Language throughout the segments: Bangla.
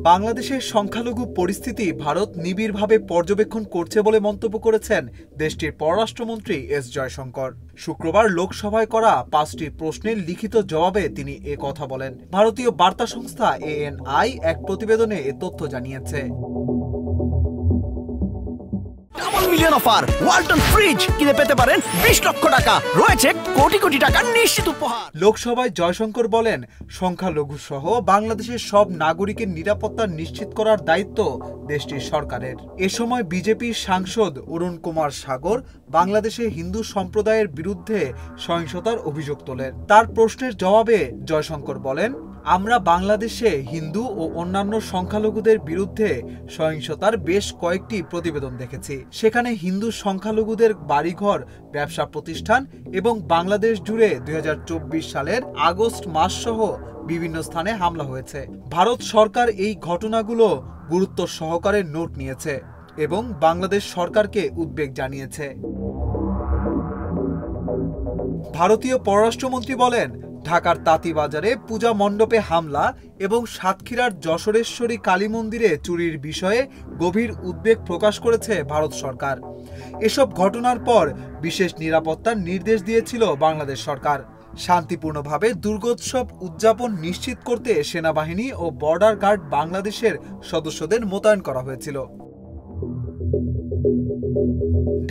বাংলাদেশের সংখ্যালঘু পরিস্থিতি ভারত নিবিড়ভাবে পর্যবেক্ষণ করছে বলে মন্তব্য করেছেন দেশটির পররাষ্ট্রমন্ত্রী এস জয়শঙ্কর। শুক্রবার লোকসভায় করা ৫টি প্রশ্নের লিখিত জবাবে তিনি এ কথা বলেন। ভারতীয় বার্তা সংস্থা ANI এক প্রতিবেদনে এ তথ্য জানিয়েছে। Double million offer Walton fridge কিনে পেতে পারেন ২০ লক্ষ টাকা, রয়েছে কোটি কোটি টাকার নিশ্চিত উপহার। লোকসভায় জয়শঙ্কর বলেন, সংখ্যালঘু সহ বাংলাদেশের সব নাগরিকের নিরাপত্তা নিশ্চিত করার দায়িত্ব দেশটির সরকারের। এ সময় বিজেপির সাংসদ অরুণ কুমার সাগর বাংলাদেশে হিন্দু সম্প্রদায়ের বিরুদ্ধে সহিংসতার অভিযোগ তোলেন। তার প্রশ্নের জবাবে জয়শঙ্কর বলেন, আমরা বাংলাদেশে হিন্দু ও অন্যান্য সংখ্যালঘুদের বিরুদ্ধে সহিংসতার বেশ কয়েকটি প্রতিবেদন দেখেছি। সেখানে হিন্দু সংখ্যালঘুদের বাড়িঘর, ব্যবসা প্রতিষ্ঠান এবং বাংলাদেশ জুড়ে ২০২৪ সালের আগস্ট মাস সহ বিভিন্ন স্থানে হামলা হয়েছে। ভারত সরকার এই ঘটনাগুলো গুরুত্ব সহকারে নোট নিয়েছে এবং বাংলাদেশ সরকারকে উদ্বেগ জানিয়েছে। ভারতীয় পররাষ্ট্রমন্ত্রী বলেন, ঢাকার তাঁতীবাজারে পূজা মণ্ডপে হামলা এবং সাতক্ষীরার যশোরেশ্বরী কালী মন্দিরে চুরির বিষয়ে গভীর উদ্বেগ প্রকাশ করেছে ভারত সরকার। এসব ঘটনার পর বিশেষ নিরাপত্তার নির্দেশ দিয়েছিল বাংলাদেশ সরকার। শান্তিপূর্ণভাবে দুর্গোৎসব উদযাপন নিশ্চিত করতে সেনাবাহিনী ও বর্ডার গার্ড বাংলাদেশের সদস্যদের মোতায়েন করা হয়েছিল।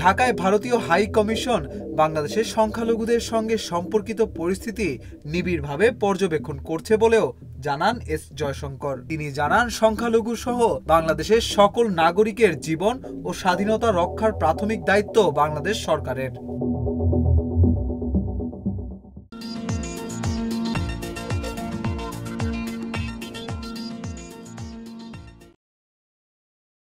ঢাকায় ভারতীয় হাই কমিশন বাংলাদেশের সংখ্যালঘুদের সঙ্গে সম্পর্কিত পরিস্থিতি নিবিড়ভাবে পর্যবেক্ষণ করছে বলেও জানান এস জয়শঙ্কর। তিনি জানান, সংখ্যালঘু সহ বাংলাদেশের সকল নাগরিকের জীবন ও স্বাধীনতা রক্ষার প্রাথমিক দায়িত্ব বাংলাদেশ সরকারের।